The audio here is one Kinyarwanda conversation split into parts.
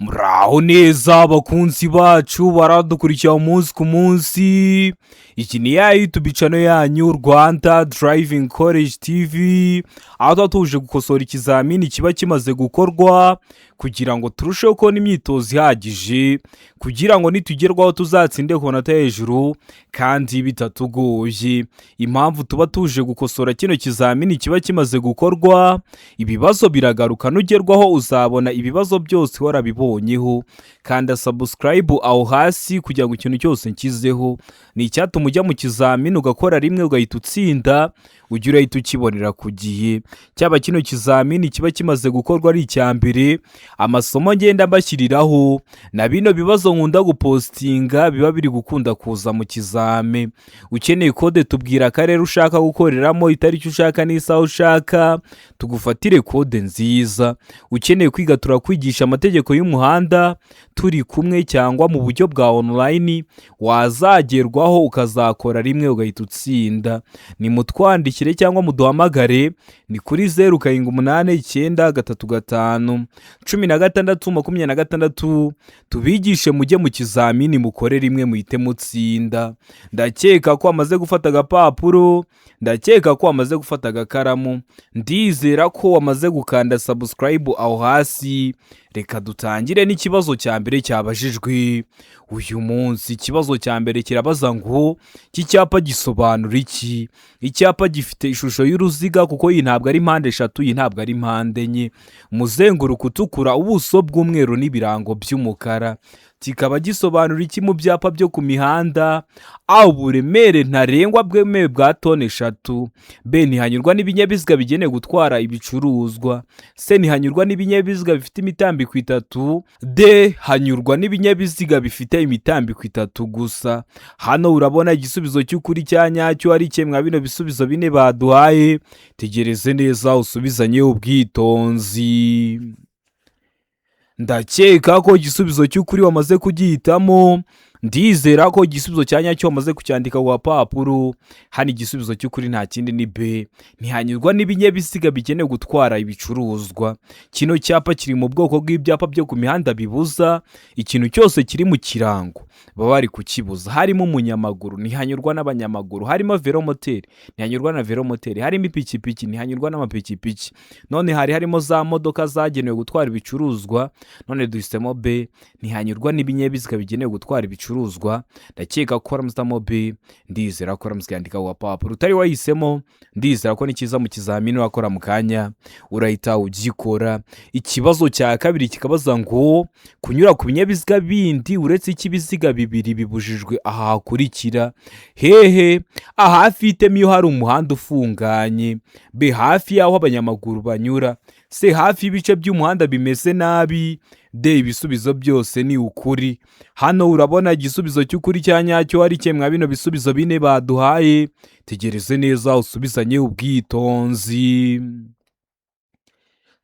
Muraho neza abakunzi bacu baradukurikira umunsi ku munsi. Iki ni ya YouTube channel yanyu Rwanda Driving College TV, aho tuba tuje gukosora ikizamini kiba kimaze gukorwa kugira ngo turusheho kubona imyitozo ihagije, kugira ngo nitugerwaho tuzatsinde ku manota hejuru kandi bitatugoye. Impamvu tuba tuje gukosora kino kizamini kiba kimaze gukorwa, ibibazo biragaruka, nugerwaho uzabona ibibazo byose warabibonyeho. Kanda subscribe aho hasi kugira ngo ikintu cyose nkizeho ni icyatuma ujya mu kizamini ugakora rimwe ugahita utsinda, ujya urahita ukibonera ku gihe. Cyaba kino kizamini kiba kimaze gukorwa ari icya mbere, amasomo ngenda mbashyiriraho na bino bibazo nkunda gupostinga biba biri gukunda kuza mu kizame. Ukeneye kode tubwira akarere ushaka gukoreramo, itariki ushaka n'isaha ushaka, tugufatire kode nziza. Ukeneye kwiga turakwigisha amategeko y'umuhanda turi kumwe cyangwa mu buryo bwa online, wazagerwaho ukazakora rimwe ugahita utsinda. Ni mutwandikire cyangwa muduhamagare, ni kuri 0789351626, tubigishe mujye mu kizamini mukore rimwe muhite mutsinda. Ndakeka ko wamaze gufata agapapuro, ndakeka ko wamaze gufata agakaramu, ndizera ko wamaze gukanda subscribe aho hasi. Reka dutangire n'ikibazo cya mbere cyabajijwe uyu munsi. Ikibazo cya mbere kirabaza ngo iki cyapa gisobanura iki? Icyapa gifite ishusho y'uruziga kuko iyi ntabwo ari mpande eshatu, iyi ntabwo ari mpande enye, umuzenguruko utukura, ubuso bw'umweru n'ibirango by'umukara. Kikaba gisobanura iki mu byapa byo ku mihanda? A, uburemere ntarengwa bwemewe bwa toni 3. B, ntihanyurwa n'ibinyabiziga bigenewe gutwara ibicuruzwa. C, ntihanyurwa n'ibinyabiziga bifite imitambiko 3. D, hanyurwa n'ibinyabiziga bifite imitambiko 3 gusa. Hano urabona igisubizo cy'ukuri cya nyacyo ari cye mwa bino bisubizo bine baduhaye. Tegereze neza usubizanye ubwitonzi. Ndakeka ko igisubizo cy'ukuri wamaze kugihitamo, ndizera ko igisubizo cya nyacyo wamaze kucyandika ku gapapuro. Hano igisubizo cy'ukuri nta kindi ni B, ntihanyurwa n'ibinyabiziga bigenewe gutwara ibicuruzwa. Kino cyapa kiri mu bwoko bw'ibyapa byo ku mihanda bibuza ikintu cyose kiri mu kirango, baba bari kukibuza. Harimo umunyamaguru, ntihanyurwa n'abanyamaguru. Harimo velomoteri, ntihanyurwa na velomoteri. Harimo ipikipiki, ntihanyurwa n'amapikipiki. None harimo za modoka zagenewe gutwara ibicuruzwa, none duhisemo B, ntihanyurwa n'ibinyabiziga bigenewe gutwara ibicuruzwa. Ndakeka ko ramuzamo B, ndizera ko ramuzandika ku gapapuro. Utari wahisemo, ndizera ko nikiza mu kizamini wakora mu kanya urahita ugikora. Ikibazo cya kabiri kikabaza ngo kunyura ku binyabiziga bindi uretse ikibiziga bibiri bibujijwe aha hakurikira: hehe? A, hafi y'iteme iyo hari umuhanda ufunganye. B, hafi y'aho abanyamaguru banyura. C, hafi y'ibice by'umuhanda bimeze nabi. D, ibisubizo byose ni ukuri. Hano urabona igisubizo cy'ukuri cya nyacyo ari cye mwa bino bisubizo bine baduhaye. Tegereze neza usubizanye ubwitonzi.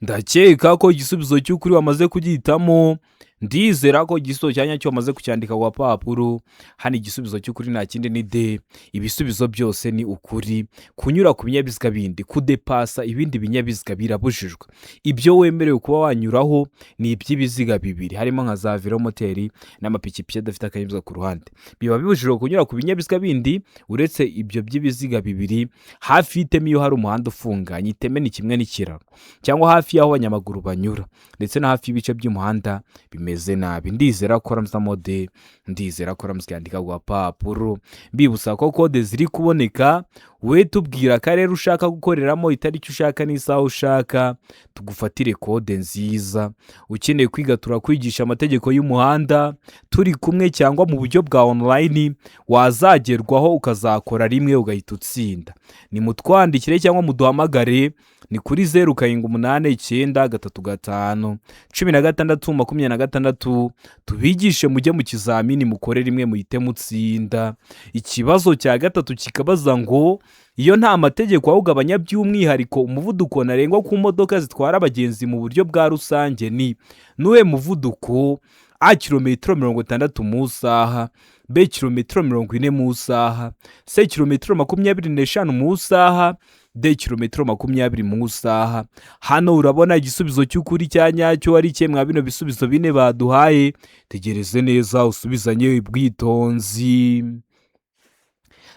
Ndakeka ko igisubizo cy'ukuri wamaze kugihitamo, ndizera ko igisubizo cya nyacyo wamaze kucyandika ku gapapuro. Hano igisubizo cy'ukuri nta kindi ni D, ibisubizo byose ni ukuri. Kunyura ku binyabiziga bindi, kudepasa ibindi binyabiziga birabujijwe. Ibyo wemerewe kuba wanyuraho ni iby'ibiziga bibiri, harimo nka za velomoteri n'amapikipiki adafite akanyabiziga ku ruhande. Biba bibujijwe kunyura ku binyabiziga bindi uretse ibyo by'ibiziga bibiri hafi y'iteme iyo hari umuhanda ufunganye. Iteme ni kimwe n'ikiraro, cyangwa hafi y'aho abanyamaguru banyura, ndetse na hafi y'ibice by'umuhanda bimeze nabi. Ndizera ko ramuzamo D, ndizera ko ramuzandika ku gapapuro. Mbibutsa ko kode ziri kuboneka, we tubwira akarere ushaka gukoreramo, itariki ushaka n'isaha ushaka, tugufatire kode nziza. Ukeneye kwiga turakwigisha amategeko y'umuhanda turi kumwe cyangwa mu buryo bwa online, wazagerwaho ukazakora rimwe ugahita utsinda. Ni mutwandikire cyangwa muduhamagare, ni kuri 0789351626, tubigishe mujye mu kizamini mukore rimwe muhite mutsinda. Ikibazo cya gatatu kikabaza ngo iyo nta mategeko awugabanya by'umwihariko umuvuduko ntarengwa ku modoka zitwara abagenzi mu buryo bwa rusange ni nuwe muvuduko? A, kilometero 60 mu isaha. B, kilometero 40 mu isaha. C, kilometero 25 mu isaha. D kilometero 20 mu isaha. Hano urabona igisubizo cy'ukuri cya nyacyo ari kimwe mwa bino bisubizo bine baduhaye. Tegereze neza usubizanye ubwitonzi.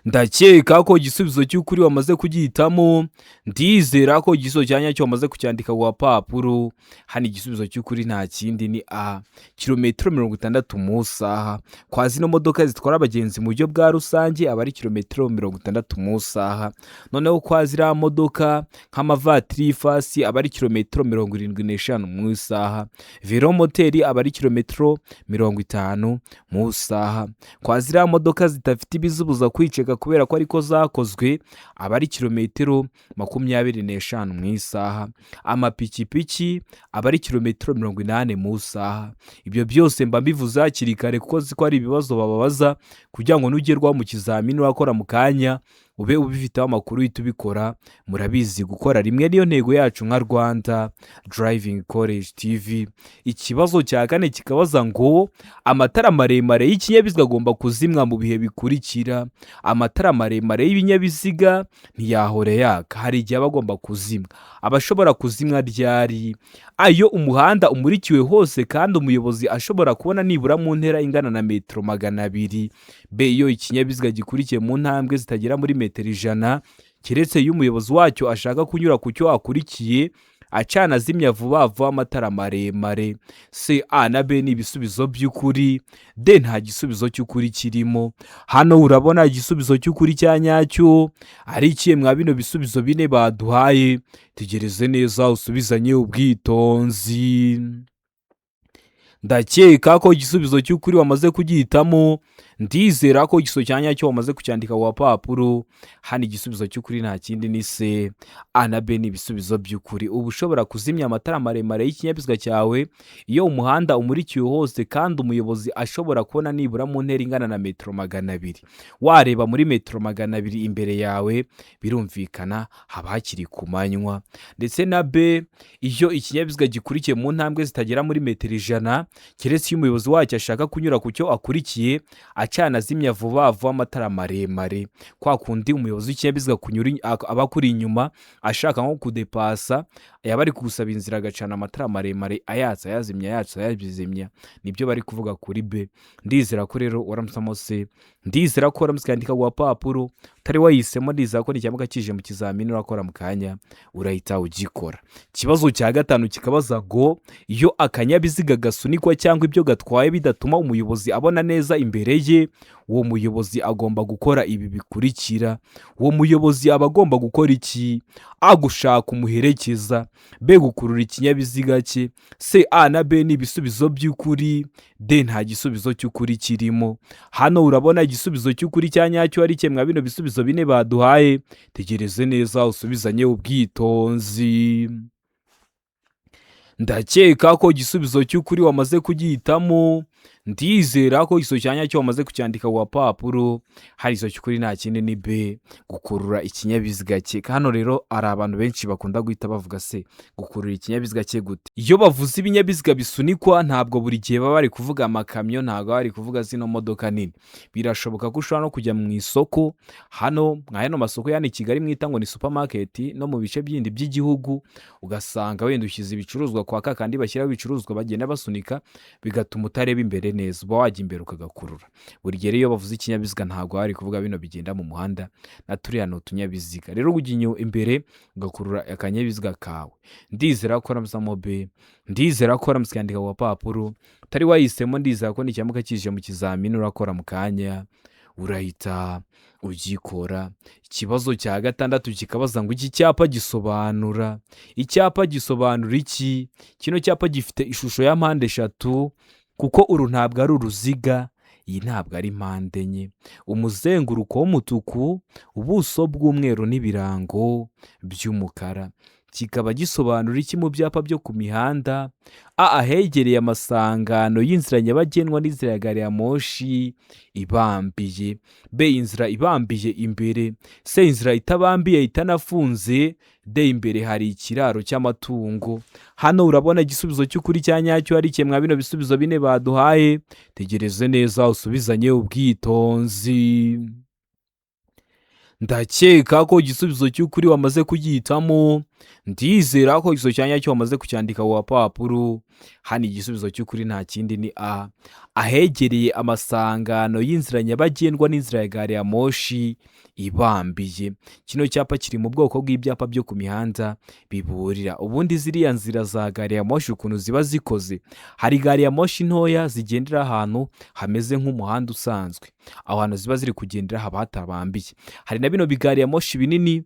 Ndakeka ko igisubizo cy'ukuri wamaze kugihitamo, ndizera ko igisubizo cya nyacyo wamaze kucyandika ku papuro. Hano igisubizo cy'ukuri nta kindi ni A, kilometero 60 mu isaha. Kwa zino modoka zitwara abagenzi mu buryo bwa rusange aba ari kilometero 60 mu isaha. Noneho kwa ziriya modoka nk'amavatiri fasi aba ari kilometero 75 mu isaha. Velomoteri aba ari kilometero 50 mu isaha. Kwa ziriya modoka zidafite ibizibuza kwiceka kubera ko ariko zakozwe aba ari kilometero 25 mu isaha. Amapikipiki aba ari kilometero 80 mu isaha. Ibyo byose mba mbivuze hakiri kare kuko ziko ari ibibazo bababaza kugira ngo nugerwaho mu kizamini wakora mu kanya ube ubifiteho amakuru uhita ubikora. Murabizi gukora rimwe niyo ntego yacu nka Rwanda Driving College TV. Ikibazo cya kane kikabaza ngo amatara maremare y'ikinyabiziga agomba kuzimwa mu bihe bikurikira. Amatara maremare y'ibinyabiziga ntiyahora yaka, hari igihe aba agomba kuzimwa. Abashobora kuzimwa ryari? Ayo umuhanda umurikiwe hose kandi umuyobozi ashobora kubona nibura mu ntera ingana na metero 200. B, iyo ikinyabiziga gikurikiye mu ntambwe zitagera muri metero 100, keretse iyo umuyobozi wacyo ashaka kunyura ku cyo akurikiye acana azimya vuba vuba amatara maremare. C, A na B ni ibisubizo by'ukuri. D, nta gisubizo cy'ukuri kirimo. Hano urabona igisubizo cy'ukuri cya nyacyo ari kimwe mwa bino bisubizo bine baduhaye. Tegereze neza usubizanye ubwitonzi. Ndakeka ko igisubizo cy'ukuri wamaze kugihitamo, ndizera ko igisubizo cya nyacyo wamaze kucyandika ku papuro. Hano igisubizo cy'ukuri nta kindi ni C, A na B ni ibisubizo by'ukuri. Uba ushobora kuzimya amatara maremare y'ikinyabiziga cyawe iyo umuhanda umurikiwe hose kandi umuyobozi ashobora kubona nibura mu ntera ingana na metero 200. Wareba muri metero 200 imbere yawe birumvikana haba hakiri ku manywa. Ndetse na B, iyo ikinyabiziga gikurikiye mu ntambwe zitagera muri metero 100, keretse iyo umuyobozi wacyo ashaka kunyura ku cyo akurikiye acana azimya vuba vuba amatara maremare. Kwa kundi umuyobozi w'ikinyabiziga aba kuri inyuma ashaka nko kudepasa, yaba ari kugusaba inzira agacana amatara maremare ayatsa yazimya yatsa yazimya. Nibyo bari kuvuga kuri B. Ndizera ko rero waramusamo C, ndizera ko waramusikandika ku papuro. Utari wahisemo ndizera ko nicyamuka kije mu kizamini urakora mu kanya urahita ugikora. Ikibazo cya gatanu kikabaza ngo iyo akanyabiziga gasunikwa cyangwa ibyo gatwaye bidatuma umuyobozi abona neza imbere ye, uwo muyobozi agomba gukora ibi bikurikira. Uwo muyobozi aba agomba gukora iki? A, gushaka umuherekeza. B, gukurura ikinyabiziga cye. C, A na B ni ibisubizo by'ukuri. D, nta gisubizo cy'ukuri kirimo. Hano urabona igisubizo cy'ukuri cya nyacyo ari kimwe mwa bino bisubizo bine baduhaye. Tegereze neza usubizanye ubwitonzi. Ndakeka ko igisubizo cy'ukuri wamaze kugihitamo, ndizera ko igisubizo cya nyacyo wamaze kucyandika ku papuro. Hari igisubizo cy'ukuri nta kindi ni B, gukurura ikinyabiziga cye. Hano rero hari abantu benshi bakunda guhita bavuga se gukurura ikinyabiziga cye gute? Iyo bavuze ibinyabiziga bisunikwa ntabwo buri gihe baba bari kuvuga amakamyo, ntabwo bari kuvuga zino modoka nini. Birashoboka ko ushobora no kujya mu isoko, hano masoko yani Kigali mwita ngo ni supermarket, no mu bice byindi by'igihugu ugasanga wenda ushyize ibicuruzwa kwa kakandi bashyiraho ibicuruzwa bagenda basunika, bigatuma utareba imbere neza, uba wajya imbere ukagakurura. Buri gihe iyo bavuze ikinyabiziga ntabwo bari kuvuga bino bigenda mu muhanda na turiya ni utunyabiziga. Rero ujya imbere ugakurura akanyabiziga kawe. Ndizera ko waramusamo B, ndizera ko waramusikandika ku papuro. Utari wahisemo ndizera ko nicyamuka kije mu kizamini urakora mu kanya urahita ugikora. Ikibazo cya gatandatu kikabaza ngo iki cyapa gisobanura. Icyapa gisobanura iki? Kino cyapa gifite ishusho ya mpande 3 kuko uru ntabwo ari uruziga, iyi ntabwo ari mpande enye. Umuzenguruko w'umutuku, ubuso bw'umweru n'ibirango by'umukara. Kikaba gisobanura iki mu byapa byo ku mihanda? A, ahegereye amasangano y'inzira nyabagendwa n'inzira ya gari ya moshi ibambiye. B, inzira ibambiye imbere. C, inzira itabambiye itanafunze. D, imbere hari ikiraro cy'amatungo. Hano urabona igisubizo cy'ukuri cya nyacyo ari kimwe mwa bino bisubizo bine baduhaye. Tegereze neza usubizanye ubwitonzi. ndakeka ko igisubizo cy'ukuri wamaze kugihitamo, ndizera ko igisubizo cya nyacyo wamaze kucyandika ku gapapuro. Hano igisubizo cy'ukuri nta kindi ni a, ahegereye amasangano y'inzira nyabagendwa n'inzira ya gari ya moshi ibambiye. Kino cyapa kiri mu bwoko bw'ibyapa byo ku mihanda biburira. Ubundi ziriya nzira za gari ya moshi ukuntu ziba zikoze, hari gari ya moshi ntoya zigendera ahantu hameze nk'umuhanda usanzwe, aho hantu ziba ziri kugendera haba hatabambiye. Hari na bino bigari ya moshi binini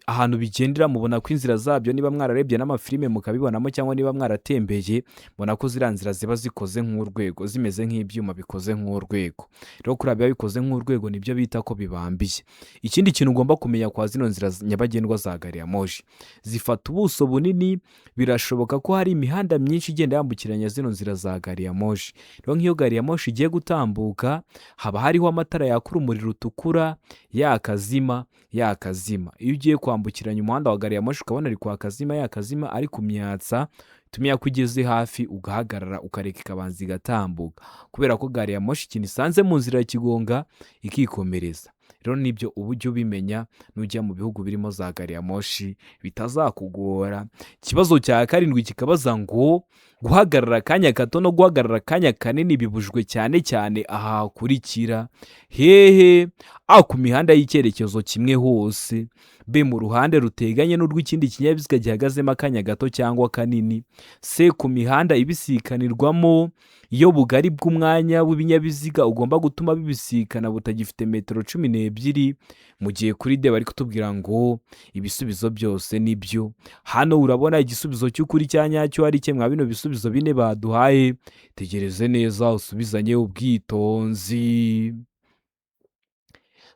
ahantu bigendera, mubona ko inzira zabyo, niba mwararebye n'amafilime mukabibonamo cyangwa niba mwaratembeye, mubona ko ziriya nzira ziba zikoze nk'urwego, zimeze nk'ibyuma bikoze nk'urwego. Rero kuri biba bikoze nk'urwego nibyo bita ko bibambiye. Ikindi kintu ugomba kumenya kwa zino nzira nyabagendwa za gari ya moshi, zifata ubuso bunini. Birashoboka ko hari imihanda myinshi igenda yambukiranya zino nzira za gari ya moshi. Rero nk'iyo gari ya moshi igiye gutambuka, haba hariho amatara yaka urumuri rutukura, yakazima yakazima. Iyo ugiye kwambukiranya umuhanda wa gari ya moshi ukabona ari kwakazima yakazima, ari kumyatsa, tumenya ko ugeze hafi ugahagarara ukareka ikabanza igatambuka, kubera ko gari ya moshi ikintu isanze mu nzira ya kigonga ikikomereza. Rero nibyo uba ujya ubimenya nujya mu bihugu birimo za gari ya moshi bitazakugora. Ikibazo cya karindwi kikabaza ngo guhagarara akanya gato no guhagarara akanya kanini bibujwe cyane cyane aha hakurikira: hehe, a ku mihanda y'icyerekezo kimwe hose, b mu ruhande ruteganye n'urw'ikindi kinyabiziga gihagazemo akanya gato cyangwa kanini, c ku mihanda ibisikanirwamo iyo bugari bw'umwanya w'ibinyabiziga ugomba gutuma bibisikana butagifite metero 12, mu gihe kuri de bari kutubwira ngo ibisubizo byose nibyo. Hano urabona igisubizo cy'ukuri cya nyacyo ari cye mwa bino bisubizo bine baduhaye. Tegereze neza usubizanye ubwitonzi.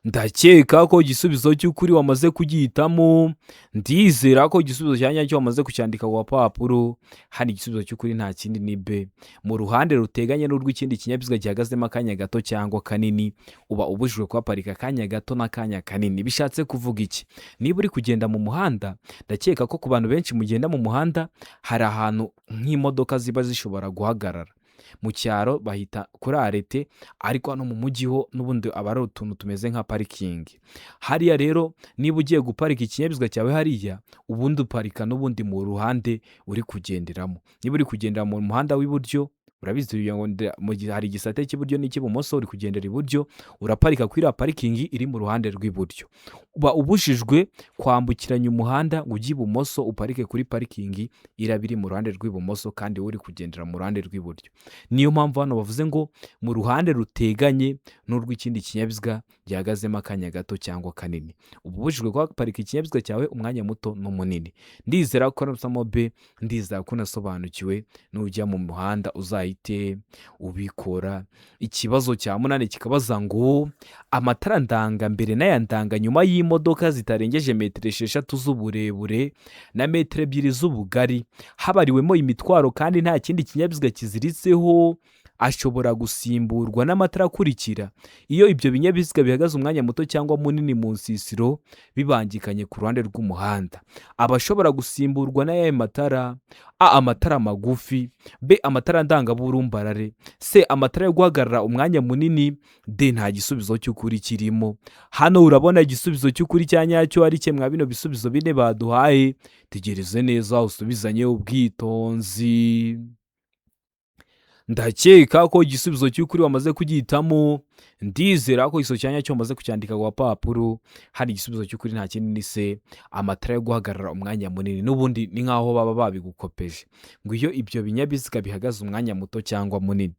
Ndakeka ko igisubizo cy'ukuri wamaze kugihitamo, ndizera ko igisubizo cya nyacyo wamaze kucyandika ku gapapuro. Hano igisubizo cy'ukuri nta kindi ni b, mu ruhande ruteganye n'urw'ikindi kinyabiziga gihagazemo akanya gato cyangwa kanini uba ubujijwe kuhaparika akanya gato n'akanya kanini. Bishatse kuvuga iki? Niba uri kugenda mu muhanda, ndakeka ko ku bantu benshi mugenda mu muhanda hari ahantu nk'imodoka ziba zishobora guhagarara. Mu cyaro bahita kuri arete, ariko hano mu mujyi ho n'ubundi aba ari utuntu tumeze nka parikingi. Hariya rero niba ugiye guparika ikinyabiziga cyawe hariya, ubundi uparika n'ubundi mu ruhande uri kugenderamo. Niba uri kugendera mu muhanda w'iburyo, urabizi mu gihe hari igisate cy'iburyo n'icy'ibumoso, uri kugendera iburyo, uraparika kuri iriya parikingi iri mu ruhande rw'iburyo. Uba ubujijwe kwambukiranya umuhanda ngo ujye ibumoso uparike kuri parikingi iraba iri mu ruhande rw'ibumoso kandi uri kugendera mu ruhande rw'iburyo. Niyo mpamvu hano bavuze ngo mu ruhande ruteganye n'urw'ikindi kinyabiziga gihagazemo akanya gato cyangwa kanini, uba ubujijwe kuhaparika ikinyabiziga cyawe umwanya muto n'umunini. Ndizera ko nasamo b, ndizera ko nasobanukiwe. Nujya mu muhanda uzahite ubikora. Ikibazo cya 8 kikabaza ngo amatara ndanga mbere n'aya ndanga nyuma y'imodoka zitarengeje metero 6 z'uburebure na metero 2 z'ubugari, habariwemo imitwaro kandi nta kindi kinyabiziga kiziritseho, ashobora gusimburwa n'amatara akurikira iyo ibyo binyabiziga bihagaze umwanya muto cyangwa munini mu nsisiro bibangikanye ku ruhande rw'umuhanda. Abashobora gusimburwa n'aya matara: a amatara magufi, b amatara ndangaburumbarare, c amatara yo guhagarara umwanya munini, d nta gisubizo cy'ukuri kirimo. Hano urabona igisubizo cy'ukuri cya nyacyo ari cye mwa bino bisubizo bine baduhaye. Tegereze neza usubizanye ubwitonzi. Ndakeka ko igisubizo cy'ukuri wamaze kugihitamo, ndizera ko igisubizo cya nyacyo wamaze kucyandika ku gapapuro. Hari igisubizo cy'ukuri nta kindi ni c, amatara yo guhagarara umwanya munini. N'ubundi ni nk'aho baba babigukopeje ngo iyo ibyo binyabiziga bihagaze umwanya muto cyangwa munini,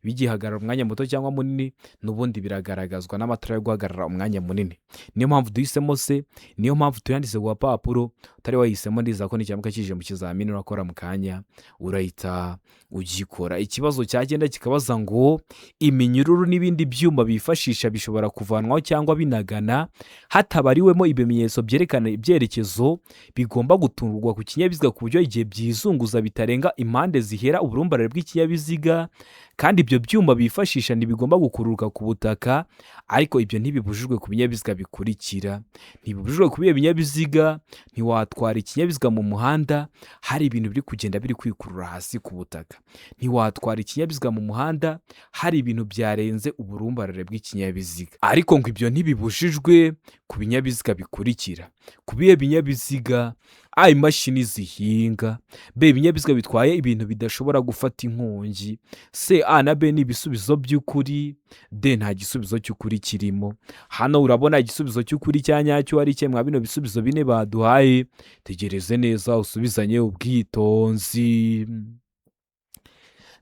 bigihagarara umwanya muto cyangwa munini, n'ubundi biragaragazwa n'amatara yo guhagarara umwanya munini. Niyo mpamvu duhisemo c, niyo mpamvu tuyanditse ku gapapuro. Utari wahisemo, ndizera ko n'ikibazo kije mu kizamini urakora mu kanya urahita ugikora. Ikibazo cya 9 kikabaza ngo iminyururu n'ibindi byuma bifashisha bishobora kuvanwaho cyangwa binagana hatabariwemo ibimenyetso byerekana ibyerekezo bigomba gutungurwa ku kinyabiziga ku buryo igihe byizunguza bitarenga impande zihera uburumbarare bw'ikinyabiziga kandi ibyo byuma bifashisha ntibigomba gukururuka ku butaka, ariko ibyo ntibibujijwe ku binyabiziga bikurikira. Ntibibujijwe ku bihe binyabiziga, ntiwatwara ikinyabiziga mu muhanda hari ibintu biri kugenda biri kwikurura hasi ku butaka. Ntiwatwara ikinyabiziga mu muhanda hari ibintu byarenze uburumbarare bw'ikinyabiziga. Ariko ngo ibyo ntibibujijwe ku binyabiziga bikurikira. Ku bihe binyabiziga, imashini zihinga, b ibinyabiziga bitwaye ibintu bidashobora gufata inkongi, c a na b ni ibisubizo by'ukuri, d nta gisubizo cy'ukuri kirimo. Hano urabona igisubizo cy'ukuri cya nyacyo ari cye mwa bino bisubizo bine baduhaye. Tegereze neza usubizanye ubwitonzi.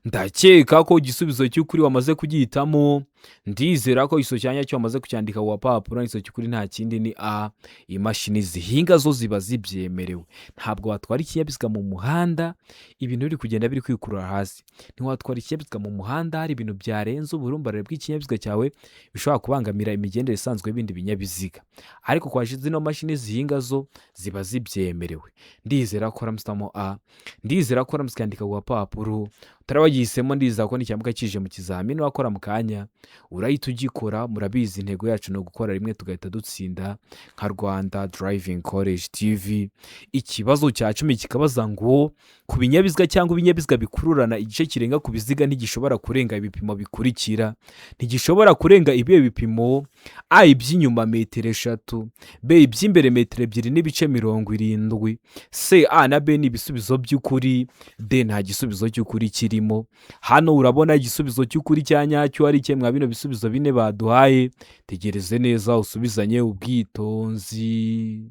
Ndakeka ko igisubizo cy'ukuri wamaze kugihitamo. Ndizera ko iso cyanya cyo wamaze kucyandika ku papuro. Iso cy'ukuri nta kindi ni a. Imashini zihinga zo ziba zibyemerewe. Ntabwo watwara ikinyabiziga mu muhanda ibintu biri kugenda biri kwikurura hasi. Ntiwatwara ikinyabiziga mu muhanda hari ibintu byarenze uburumbarare bw'ikinyabiziga cyawe bishobora kubangamira imigendere isanzwe y'ibindi binyabiziga. Ariko kwa zino mashini zihinga zo ziba zibyemerewe. Ndizera ko ramustamo a. Ndizera ko ramuskandika ku papuro. Tarabagisemo ndizera ko n'icyambuka kije mu kizamini wakora mu kanya urahita ugikora. Murabizi intego yacu no gukora rimwe tugahita dutsinda nka Rwanda Driving College TV. Ikibazo cya 10 kikabaza ngo ku binyabiziga cyangwa ibinyabiziga bikururana igice kirenga ku biziga ntigishobora kurenga ibipimo bikurikira. Ntigishobora kurenga ibihe bipimo: a iby'inyuma metero 3, b iby'imbere metero 2.70, c a na b ni ibisubizo by'ukuri, d nta gisubizo cy'ukuri kirimo. Hano urabona igisubizo cy'ukuri cya nyacyo ari cye mwa bino bisubizo bine baduhaye. Tegereze neza usubizanye ubwitonzi.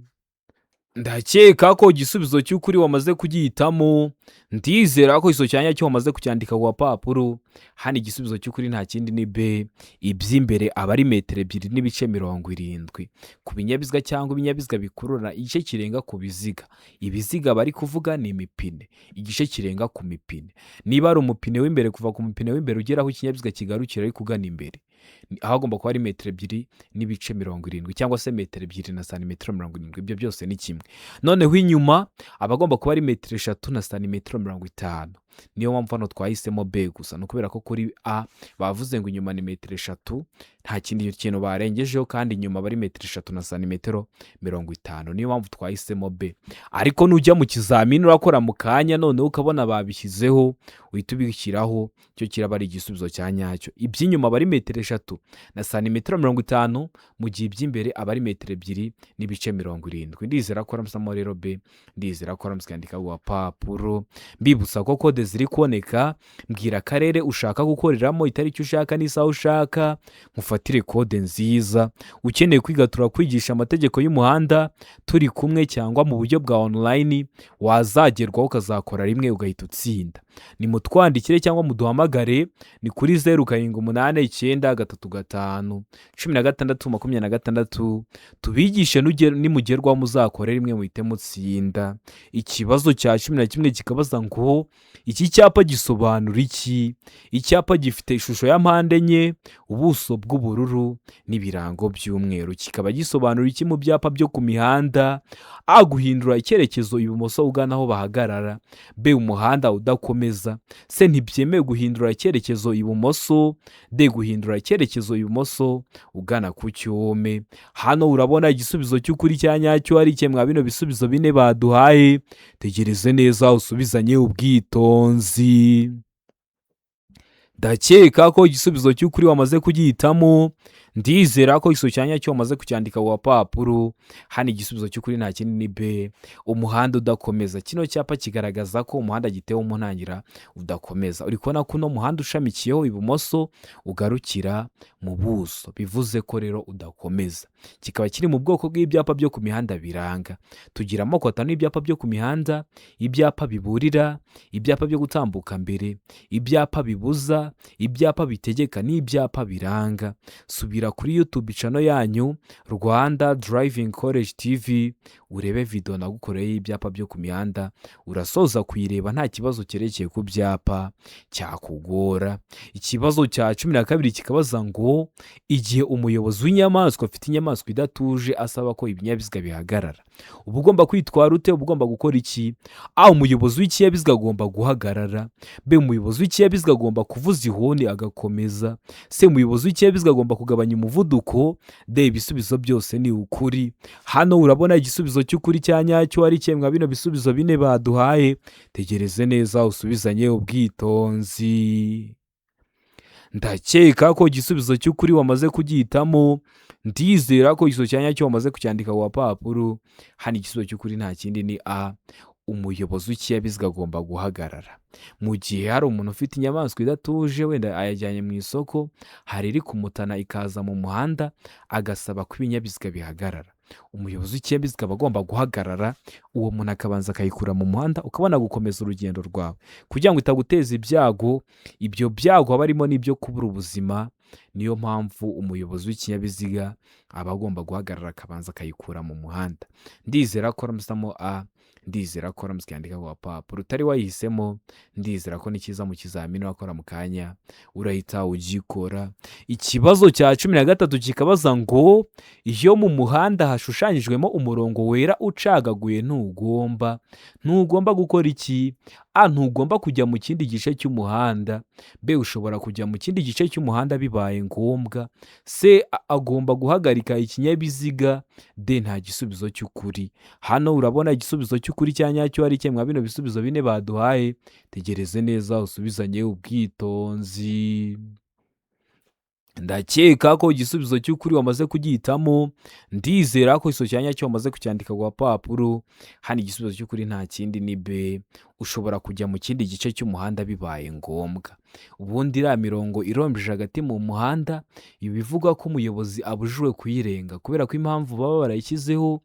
Ndakeka ko igisubizo cy'ukuri wamaze kugihitamo. Ndizera ko iso cyanya cyo wamaze kucyandika ku papuro. Hano igisubizo cy'ukuri nta kindi ni b. Iby'imbere aba ari metero 2.70. Ku binyabiziga cyangwa ibinyabiziga bikurura igice kirenga ku biziga. Ibiziga bari kuvuga ni imipine. Igice kirenga ku mipine. Niba ari umupine w'imbere kuva ku mupine w'imbere ugeraho ikinyabiziga kigarukira ari kugana imbere, aho agomba kuba ari metero 2.70 cyangwa se metero 2 na santimetero 70. Ibyo byose ni kimwe. Noneho inyuma aba agomba kuba ari metero 3 na santimetero 50. Niyo mpamvu hano twahisemo b gusa. No kubera ko kuri a bavuze ngo inyuma ni metero 3, nta kindi kintu barengejeho, kandi inyuma bari metero 3 na santimetero 50. Niyo mpamvu twahisemo b. Ariko nujya mu kizamini urakora mu kanya noneho ukabona babishyizeho, uhita ubishyiraho, cyo kiraba ari igisubizo cya nyacyo. Iby'inyuma bari metero 3 na santimetero 50, mu gihe iby'imbere aba ari metero 2.70. Ndizera ko ramusamo rero b. Ndizera ko ramuskandika ku papuro. Mbibutsa ko kode ziri kuboneka. Mbwira akarere ushaka gukoreramo, itariki ushaka n'isaha ushaka, mufatire kode nziza. Ukeneye kwiga turakwigisha amategeko y'umuhanda turi kumwe cyangwa mu buryo bwa online, wazagerwaho ukazakora rimwe ugahita utsinda. Ni mutwandikire cyangwa muduhamagare, ni kuri 0789351626. Tubigishe nimugerwaho muzakore rimwe muhite mutsinda. Ikibazo cya 11 kikabaza ngo iki cyapa gisobanura iki? Icyapa gifite ishusho ya mpande enye, ubuso bw'ubururu n'ibirango by'umweru. Kikaba gisobanura iki mu byapa byo ku mihanda? A guhindura icyerekezo ibumoso ugana aho bahagarara, b umuhanda udakomeza, c ntibyemewe guhindura icyerekezo ibumoso, d guhindura icyerekezo ibumoso ugana ku cyome. Hano urabona igisubizo cy'ukuri cya nyacyo ari cye mwa bino bisubizo bine baduhaye. Tegereze neza usubizanye ubwitonzi. Ndakeka ko igisubizo cy'ukuri wamaze kugihitamo. Ndizera ko iso cyanya cyo wamaze kucyandika ku papuro. Hano igisubizo cy'ukuri nta kindi ni b. Umuhanda udakomeza. Kino cyapa kigaragaza ko umuhanda gitewe mu ntangira udakomeza. Uri kubona ko uno muhanda ushamikiyeho ibumoso ugarukira mu buso, bivuze ko rero udakomeza. Kikaba kiri mu bwoko bw'ibyapa byo ku mihanda biranga. Tugira amoko atanu y'ibyapa byo ku mihanda: ibyapa biburira, ibyapa byo gutambuka mbere, ibyapa bibuza, ibyapa bitegeka n'ibyapa biranga. Subira kuri YouTube channel yanyu Rwanda Driving College TV urebe video nagukoreye ibyapa byo ku mihanda, urasoza kuyireba nta kibazo cyerekeye ku byapa cyakugora. Ikibazo cya 12 kikabaza ngo igihe umuyobozi w'inyamaswa afite inyamaswa idatuje asaba ko ibinyabiziga bihagarara, uba ugomba kwitwara ute, uba ugomba gukora iki? Umuyobozi w'ikinyabiziga agomba guhagarara, umuyobozi w'ikinyabiziga agomba kuvuza ihoni agakomeza, umuyobozi w'ikinyabiziga agomba kugabanya umuvuduko. Ibisubizo byose ni ukuri. Hano urabona igisubizo cy'ukuri cya nyacyo ari kimwe bino bisubizo bine baduhaye. Tegereze neza usubizanye ubwitonzi. Ndakeka ko igisubizo cy'ukuri wamaze kugihitamo, ndizera ko igisubizo cya nyacyo wamaze kucyandika ku papuro. Hano igisubizo cy'ukuri nta kindi ni A, umuyobozi w'ikinyabiziga agomba guhagarara. Mu gihe hari umuntu ufite inyamaswa idatuje, wenda ayajyanye mu isoko, hari iri kumutana ikaza mu muhanda, agasaba ko ibinyabiziga bihagarara, umuyobozi w'ikinyabiziga aba agomba guhagarara, uwo muntu akabanza akayikura mu muhanda, ukabona gukomeza urugendo rwawe kugira ngo itaguteza ibyago. Ibyo byago haba harimo n'ibyo kubura ubuzima. Niyo mpamvu umuyobozi w'ikinyabiziga aba agomba guhagarara akabanza akayikura mu muhanda. Ndizera ko ramusamo A, ndizera ko ramusikandika ku papuro. Utari wayihisemo, ndizera ko ni cyiza mu kizamini wakora mu kanya urahita ugikora. Ikibazo cya 13 kikabaza ngo iyo mu muhanda hashushanyijwemo umurongo wera ucagaguye ntugomba gukora iki? Ntugomba kujya mu kindi gice cy'umuhanda. Ushobora kujya mu kindi gice cy'umuhanda bibaye ngombwa. Agomba guhagarika ikinyabiziga. Nta gisubizo cy'ukuri. Hano urabona igisubizo cy'ukuri cya nyacyo ari kimwe bino bisubizo bine baduhaye. Tegereze neza usubizanye ubwitonzi. Ndakeka ko igisubizo cy'ukuri wamaze kugihitamo, ndizera ko igisubizo cya nyacyo wamaze kucyandika ku papuro. Hano igisubizo cy'ukuri nta kindi ni B, ushobora kujya mu kindi gice cy'umuhanda bibaye ngombwa. Ubundi iriya mirongo irombeje hagati mu muhanda iba ivuga ko umuyobozi abujijwe kuyirenga, kubera ko impamvu baba barayishyizeho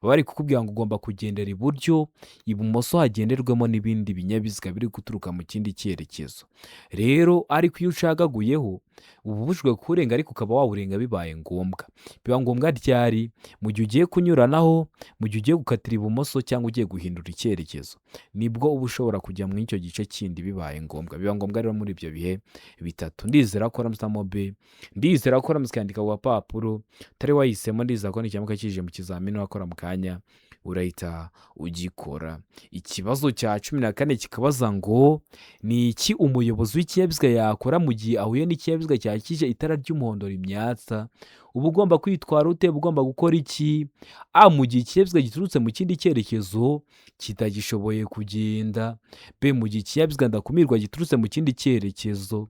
bari kukubwira ngo ugomba kugendera iburyo, ibumoso hagenderwamo n'ibindi binyabiziga biri guturuka mu kindi cyerekezo. Rero ariko iyo ucagaguyeho uba ubujijwe kuwurenga, ariko ukaba wawurenga bibaye ngombwa. Biba ngombwa ryari? Mu gihe ugiye kunyuranaho, mu gihe ugiye gukatira ibumoso cyangwa ugiye guhindura icyerekezo, nibwo uba ushobora kujya muri icyo gice kindi bibaye ngombwa. Biba ngombwa rero muri ibyo bihe bitatu. Ndizera ko ramusamo B, ndizera ko ramusikandika ku papuro. Utari wahisemo, ndizera ko n'ikimuka kije mu kizamini wakora mu kanya urahita ugikora. Ikibazo cya 14 kikabaza ngo ni iki umuyobozi w'ikinyabiziga yakora mu gihe ahuye n'ikinyabiziga cyakije itara ry'umuhondo rimyatsa? Uba ugomba kwitwara ute? Uba ugomba gukora iki? Mu gihe ikinyabiziga giturutse mu kindi cyerekezo kitagishoboye kugenda. Mu gihe ikinyabiziga ndakumirwa giturutse mu kindi cyerekezo.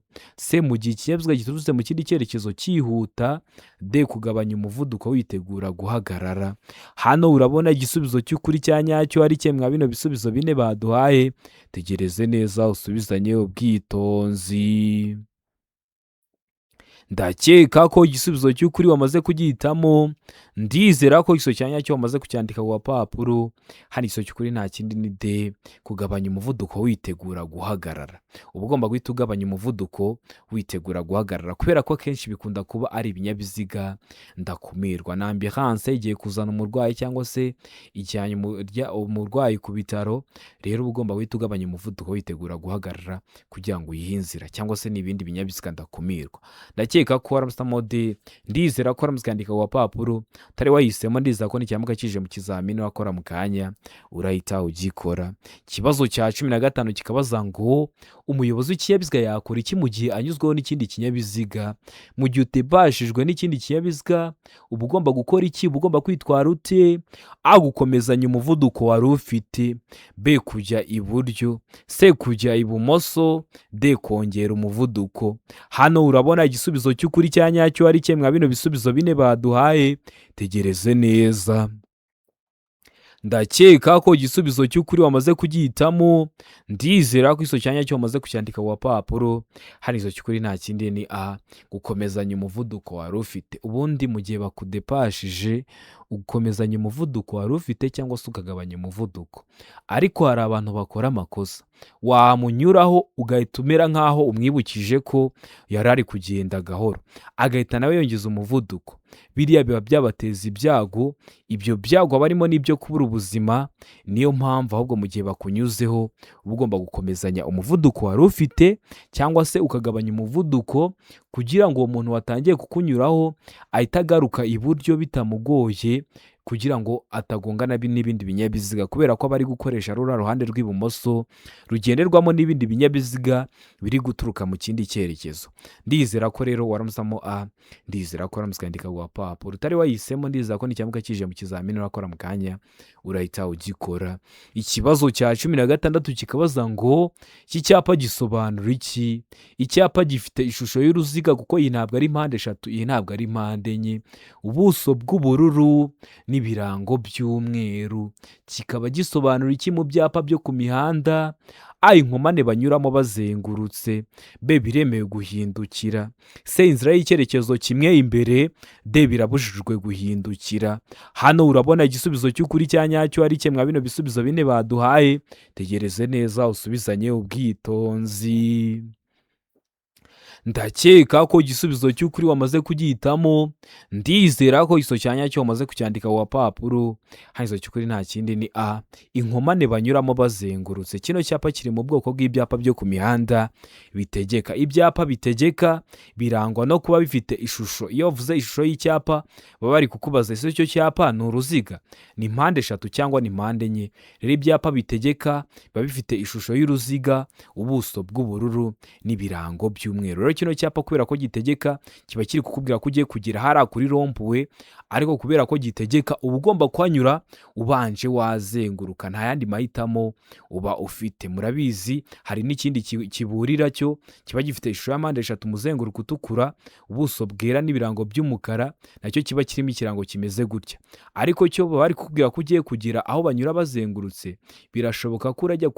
Mu gihe ikinyabiziga giturutse mu kindi cyerekezo cyihuta. Kugabanya umuvuduko witegura guhagarara. Hano urabona igisubizo cy'ukuri cya nyacyo ari kimwe bino bisubizo bine baduhaye. Tegereze neza usubizanye ubwitonzi. Ndakeka ko igisubizo cy'ukuri wamaze kugihitamo, ndizera ko igisubizo cya nyacyo wamaze kucyandika ku papuro. Hano igisubizo cy'ukuri nta kindi ni D, kugabanya umuvuduko witegura guhagarara. Uba ugomba guhita ugabanya umuvuduko witegura guhagarara, kubera ko akenshi bikunda kuba ari ibinyabiziga ndakumirwa. Na ambulance igiye kuzana umurwayi cyangwa se ijyanye umurwayi ku bitaro, rero uba ugomba guhita ugabanya umuvuduko witegura guhagarara kugira ngo uyihe inzira, cyangwa se n'ibindi binyabiziga ndakumirwa. Ndakeka ko waramusamo D, ndizera ko waramusikandika ku papuro. Utari wahisemo, ndizera ko n'ikimuka kije mu kizamini wakora mu kanya urahita ugikora. Ikibazo cya 15 kikabaza ngo umuyobozi w'ikinyabiziga yakora iki mu gihe anyuzweho n'ikindi kinyabiziga? Mu gihe utebashijwe n'ikindi kinyabiziga uba ugomba gukora iki? Uba ugomba kwitwara ute? Gukomezanya umuvuduko wari ufite. B, kujya iburyo. C, kujya ibumoso. D, kongera umuvuduko. Hano urabona igisubizo cy'ukuri cya nyacyo ari kimwe bino bisubizo bine baduhaye. Tegereze neza. Ndakeka ko igisubizo cy'ukuri wamaze kugihitamo, ndizera ko igisubizo cya nyacyo wamaze kucyandika ku papuro. Hano igisubizo cy'ukuri nta kindi ni A, gukomezanya umuvuduko wari ufite. Ubundi mu gihe bakudepashije ukomezanya umuvuduko wari ufite cyangwa se ukagabanya umuvuduko. Ariko hari abantu bakora amakosa, wamunyuraho ugahita umera nk'aho umwibukije ko yari ari kugenda gahoro, agahita nawe yongeza umuvuduko. Biriya biba byabateza ibyago. Ibyo byago aba arimo n'ibyo kubura ubuzima. Niyo mpamvu ahubwo mu gihe bakunyuzeho uba ugomba gukomezanya umuvuduko wari ufite, cyangwa se ukagabanya umuvuduko kugira ngo uwo muntu watangiye kukunyuraho ahita agaruka iburyo bitamugoye, kugira ngo atagongana n'ibindi binyabiziga, kubera ko aba ari gukoresha ruriya ruhande rw'ibumoso rugenderwamo n'ibindi binyabiziga biri guturuka mu kindi cyerekezo. Ndizera ko rero waramusamo A, ndizera ko waramutse ukandika papuro, utari wayihisemo ndizera ko nicyamuka kije mu kizamini urakora mu kanya urahita ugikora. Ikibazo cya 16 kikabaza ngo iki cyapa gisobanura iki? Icyapa gifite ishusho y'uruziga kuko iyi ntabwo ari mpande eshatu, iyi ntabwo ari mpande enye, ubuso bw'ubururu n'ibirango by'umweru. Kikaba gisobanura iki mu byapa byo ku mihanda? A, inkomane banyuramo bazengurutse. B, biremewe guhindukira. C, inzira y'icyerekezo kimwe imbere. D, birabujijwe guhindukira. Hano urabona igisubizo cy'ukuri cya nyacyo ari cye mwa bino bisubizo bine baduhaye. Tegereze neza usubizanye ubwitonzi. Ndakeka ko igisubizo cy'ukuri wamaze kugihitamo, ndizera ko igiso cya nyacyo wamaze kucyandika ku papuro. Hano igiso cy'ukuri nta kindi ni A, inkomane banyuramo bazengurutse. Kino cyapa kiri mu bwoko bw'ibyapa byo ku mihanda bitegeka. Ibyapa bitegeka birangwa no kuba bifite ishusho. Iyo bavuze ishusho y'icyapa baba bari kukubaza ese icyo cyapa ni uruziga, ni mpande eshatu cyangwa ni mpande enye. Rero ibyapa bitegeka biba bifite ishusho y'uruziga, ubuso bw'ubururu n'ibirango by'umweru. Rero kino cyapa kubera ko gitegeka kiba kiri kukubwira ko ugiye kugera hariya kuri rompuwe, ariko kubera ko gitegeka uba ugomba kuhanyura ubanje wazenguruka, nta yandi mahitamo uba ufite. Murabizi hari n'ikindi kiburira cyo kiba gifite ishusho ya mpande eshatu, umuzenguruko utukura, ubuso bwera n'ibirango by'umukara, nacyo kiba kirimo ikirango kimeze gutya. Ariko cyo baba bari kukubwira ko ugiye kugira aho banyura bazengurutse, birashoboka ko urajya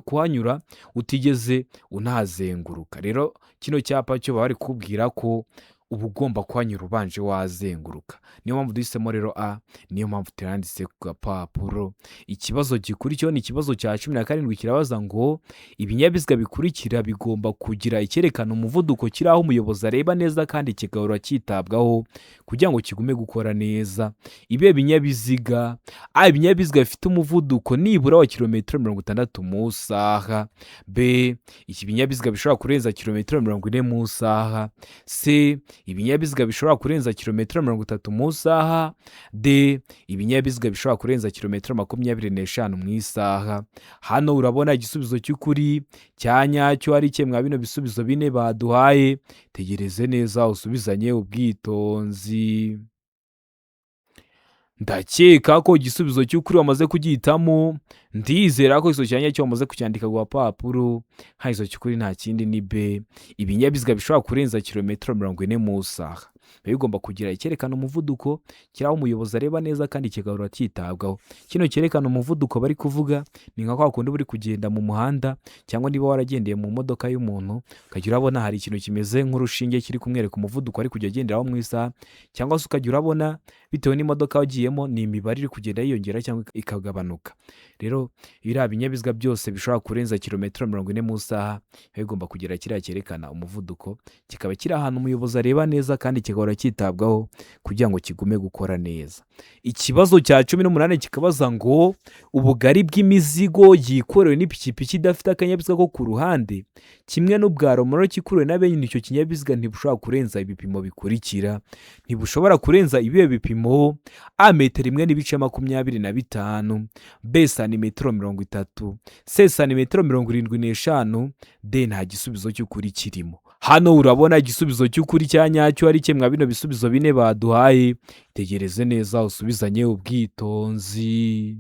kuhanyura utigeze unahazenguruka. Rero kino cyapa cyo baba bari kukubwira ko uba ugomba kuhanyura ubanje wazenguruka. Niyo mpamvu duhisemo rero A, niyo mpamvu turanditse ku gapapuro. Ikibazo gikurikiyeho ni ikibazo cya 17 kirabaza ngo ibinyabiziga bikurikira bigomba kugira icyerekana umuvuduko kiri aho umuyobozi areba neza kandi kigahora cyitabwaho kugira ngo kigume gukora neza. Ibe binyabiziga A, ibinyabiziga bifite umuvuduko nibura wa kilometero 60 mu isaha. B, iki binyabiziga bishobora kurenza kilometero 40 mu isaha. C, ibinyabiziga bishobora kurenza kilometero 30 mu isaha. D, ibinyabiziga bishobora kurenza kilometero 25 mu isaha. Hano urabona igisubizo cy'ukuri cya nyacyo ari cye mwa bino bisubizo bine baduhaye. Tegereze neza usubizanye ubwitonzi. Ndakeka ko igisubizo cy'ukuri wamaze kugihitamo, ndizera ko igiso cya nyacyo wamaze kucyandika ku papuro. Hano igiso cy'ukuri nta kindi ni B, ibinyabiziga bishobora kurenza kilometero 40 mu isaha. Bigomba kugira icyerekana umuvuduko kiri aho umuyobozi areba neza kandi kigahora cyitabwaho. Kino cyerekana umuvuduko bari kuvuga ni nka kwa kundi uri kugenda mu muhanda, cyangwa niba waragendeye mu modoka y'umuntu ukajya urabona hari ikintu kimeze nk'urushinge kiri kumwereka umuvuduko ari kujya agenderaho mu isaha, cyangwa se ukajya urabona bitewe n'imodoka wagiyemo ni imibare iri kugenda yiyongera cyangwa ikagabanuka. Rero biriya binyabiziga byose bishobora kurenza kilometero 40 mu isaha bigomba kugira kiriya cyerekana umuvuduko, kikaba kiri ahantu umuyobozi areba neza kandi kigahora cyitabwaho kugira ngo kigume gukora neza. Ikibazo cya 18 kikabaza ngo ubugari bw'imizigo yikorewe n'ipikipiki idafite akanyabiziga ko ku ruhande kimwe n'ubwa romoro kikurewe na bene icyo kinyabiziga ntibushobora kurenza ibipimo bikurikira. Ntibushobora kurenza ibihe bipimo: A, metero 1.25, B, santimetero 30, C, santimetero 75, D, nta gisubizo cy'ukuri kirimo. Hano urabona igisubizo cy'ukuri cya nyacyo ari cye mwa bino bisubizo bine baduhaye. Tegereze neza usubizanye ubwitonzi.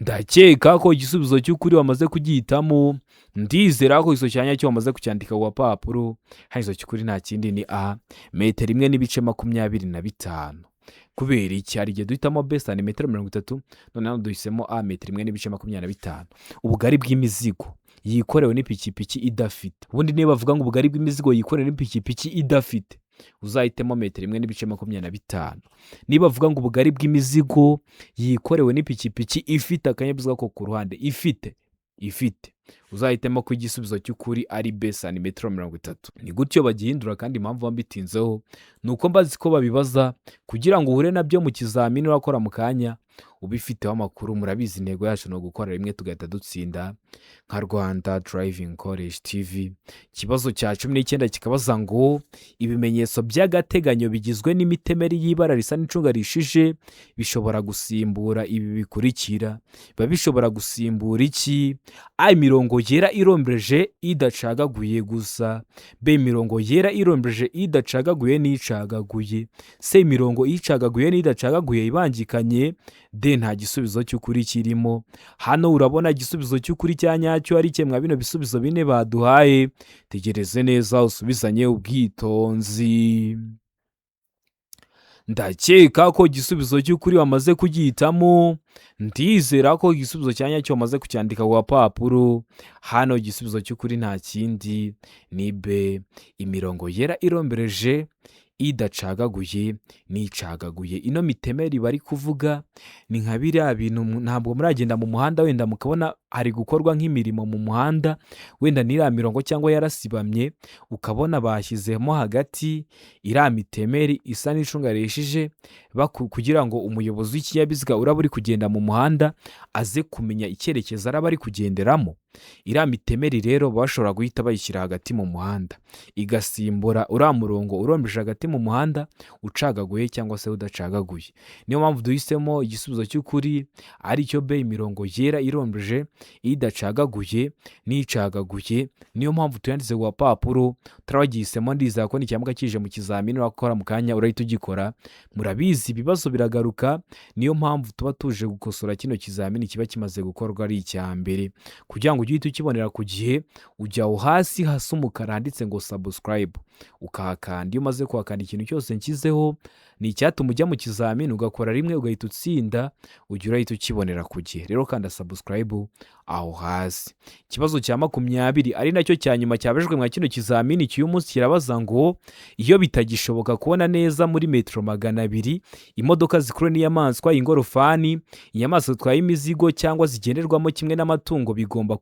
Ndakeka ko igisubizo cy'ukuri wamaze kugihitamo, ndizera ko igiso cya nyacyo wamaze kucyandika ku papuro. Hano igiso cy'ukuri nta kindi ni A, metero 1.25. Kubera iki? Hari igihe duhitamo B, santimetero 30, noneho duhisemo A, metero 1.25. Ubugari bw'imizigo yikorewe n'ipikipiki idafite. Ubundi niba bavuga ngo ubugari bw'imizigo yikorewe n'ipikipiki idafite, uzahitemo metero 1.25. Niba bavuga ngo ubugari bw'imizigo yikorewe n'ipikipiki ifite akanyabiziga ko ku ruhande, ifite uzahitemo ko igisubizo cy'ukuri ari B santimetero 30. Ni gutyo bagihindura, kandi impamvu bambitinzeho ni uko mbazi ko babibaza kugira ngo uhure nabyo mu kizamini urakora mu kanya ubifiteho amakuru. Murabizi intego yacu ni ugukora rimwe tugahita dutsinda nka Rwanda Driving College TV. Ikibazo cya 19 kikabaza ngo ibimenyetso by'agateganyo bigizwe n'imitemeri y'ibara risa n'icunga rishije bishobora gusimbura ibi bikurikira. Biba bishobora gusimbura iki? A, imirongo yera irombereje idacagaguye gusa. B, imirongo yera irombereje idacagaguye n'icagaguye. C, imirongo icagaguye n'idacagaguye ibangikanye. D, nta gisubizo cy'ukuri kirimo. Hano urabona igisubizo cy'ukuri cya nyacyo ari kimwe bino bisubizo bine baduhaye. Tegereze neza usubizanye ubwitonzi. Ndakeka ko igisubizo cy'ukuri wamaze kugihitamo. Ndizera ko igisubizo cya nyacyo wamaze kucyandika ku papuro. Hano igisubizo cy'ukuri nta kindi ni B, imirongo yera irombereje idacagaguye n'icagaguye. Ino mitemeri bari kuvuga ni nka biriya bintu ntabwo muragenda mu muhanda wenda mukabona hari gukorwa nk'imirimo mu muhanda, wenda n'iriya mirongo cyangwa yarasibamye, ukabona bashyizemo hagati iriya mitemeri isa n'icunga rishije kugira ngo umuyobozi w'ikinyabiziga uraba uri kugenda mu muhanda aze kumenya icyerekezo araba ari kugenderamo. Iriya mitemeri rero bashobora guhita bayishyira hagati mu muhanda igasimbura uriya murongo urombeje hagati mu muhanda ucagaguye cyangwa se udacagaguye. Niyo mpamvu duhisemo igisubizo cy'ukuri ari cyo B, imirongo yera irombeje idacagaguye n'icagaguye. Niyo mpamvu tuyanditse ku papuro. Turabagihisemo, ndizera ko n'icyambwa kije mu kizamini wakora mu kanya urahita ugikora. Murabizi ibibazo biragaruka, niyo mpamvu tuba tuje gukosora kino kizamini kiba kimaze gukorwa ari icya mbere. Kugira ngo ujye uhita ukibonera ku gihe, ujya aho hasi hasa umukara handitse ngo subscribe ukahakanda. Iyo umaze kuhakanda ikintu cyose nshyizeho ni icyatuma ujya mu kizamini ugakora rimwe ugahita utsinda, ujya urahita ukibonera ku gihe. Rero kanda subscribe aho hasi. Ikibazo cya 20 ari nacyo cya nyuma cyabajwe mwa kino kizamini cy'uyu munsi kirabaza ngo iyo bitagishoboka kubona neza muri metero 200 imodoka zikurura n'inyamaswa, ingorofani, inyamaswa zitwaye imizigo cyangwa zigenderwamo kimwe n'amatungo bigomba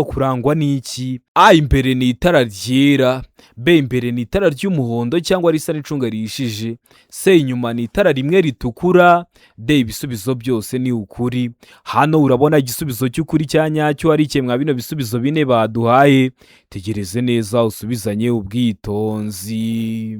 kurangwa n'iki? A, imbere ni itara ryera. B, imbere ni itara ry'umuhondo cyangwa risa n'icunga rishije. C, inyuma ni itara rimwe ritukura. D, ibisubizo byose ni ukuri. Hano urabona igisubizo cy'ukuri cya nyacyo ari kimwe bino bisubizo bine baduhaye. Tegereze neza usubizanye ubwitonzi.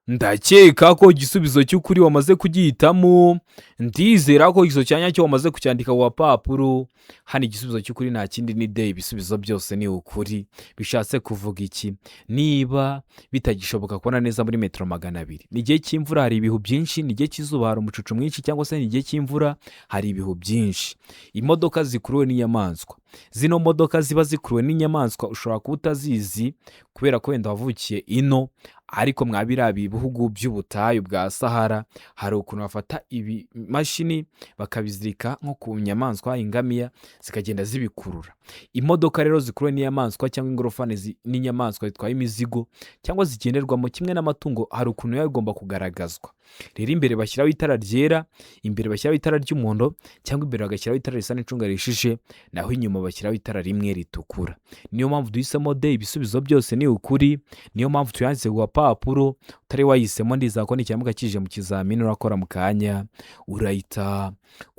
Ndakeka ko igisubizo cy'ukuri wamaze kugihitamo. Ndizera ko igisubizo cya nyacyo wamaze kucyandika ku papuro. Hano igisubizo cy'ukuri nta kindi ni D, ibisubizo byose ni ukuri. Bishatse kuvuga iki? Niba bitagishoboka kubona neza muri metero 200, ni igihe cy'imvura hari ibihu byinshi, ni igihe cy'izuba hari umucucu mwinshi, cyangwa se ni igihe cy'imvura hari ibihu byinshi. Imodoka zikuruwe n'inyamaswa. Zino modoka ziba zikuruwe n'inyamaswa ushobora kuba utazizi kubera ko wenda wavukiye ino, ariko mwabira bihugu by'ubutayu bwa Sahara hari ukuntu bafata ibimashini bakabizirika nko ku nyamaswa, ingamiya, zikagenda zibikurura. Imodoka rero zikuruwe n'inyamaswa cyangwa ingorofani n'inyamaswa zitwaye imizigo cyangwa zigenderwamo kimwe n'amatungo, hari ukuntu biba bigomba kugaragazwa. Rero imbere bashyiraho itara ryera, imbere bashyiraho itara ry'umuhondo, cyangwa imbere bagashyiraho itara risa n'icunga rishije, naho inyuma bashyiraho itara rimwe ritukura. Niyo mpamvu duhisemo D, ibisubizo byose ni ukuri. Niyo mpamvu tuyanditse ku papuro. Utari wahisemo, ndizera ko n'icyambwa kije mu kizamini urakora mu kanya urahita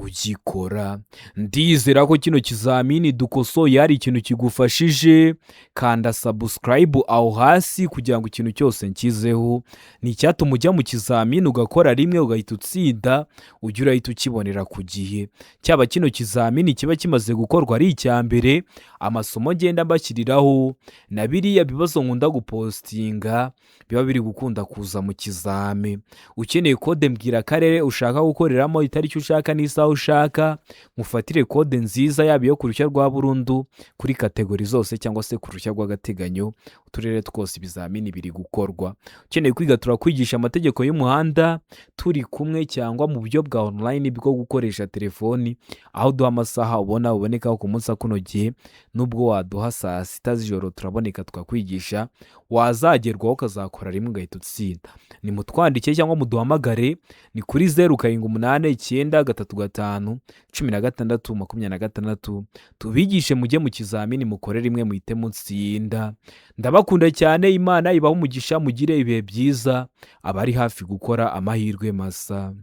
ugikora. Ndizera ko kino kizamini dukosoye hari ikintu kigufashije. Kanda subscribe aho hasi kugira ngo ikintu cyose nkizeho ni icyatuma ujya mu kizamini ugakora rimwe ugahita utsinda, ujya urahita ukibonera ku gihe. Cyaba kino kizamini kiba kimaze gukorwa ari icya mbere, amasomo ngenda mbashyiriraho na biriya bibazo nkunda gupostinga biba biri gukunda kuza mu kizame. Ukeneye kode mbwira akarere ushaka gukoreramo, itariki ushaka n'isaha ushaka, mufatire kode nziza yaba iyo ku ruhushya rwa burundu kuri kategori zose cyangwa se ku ruhushya rw'agateganyo uturere twose ibizamini biri gukorwa. Ukeneye kwiga turakwigisha amategeko y'umuhanda turi kumwe cyangwa mu buryo bwa online bwo gukoresha telefoni, aho duha amasaha ubonekaho ku munsi akunogeye, nubwo waduha saa sita z'ijoro turaboneka tukakwigisha, wazagerwaho ukazakora rimwe ugahita utsinda. Nimutwandike cyangwa muduhamagare, ni kuri 0789 15 16 tubigishe mujye mu kizamini mukore rimwe muhite mutsinda. Ndabakunda cyane, Imana ibahe umugisha, mugire ibihe byiza, abari hafi gukora amahirwe masa.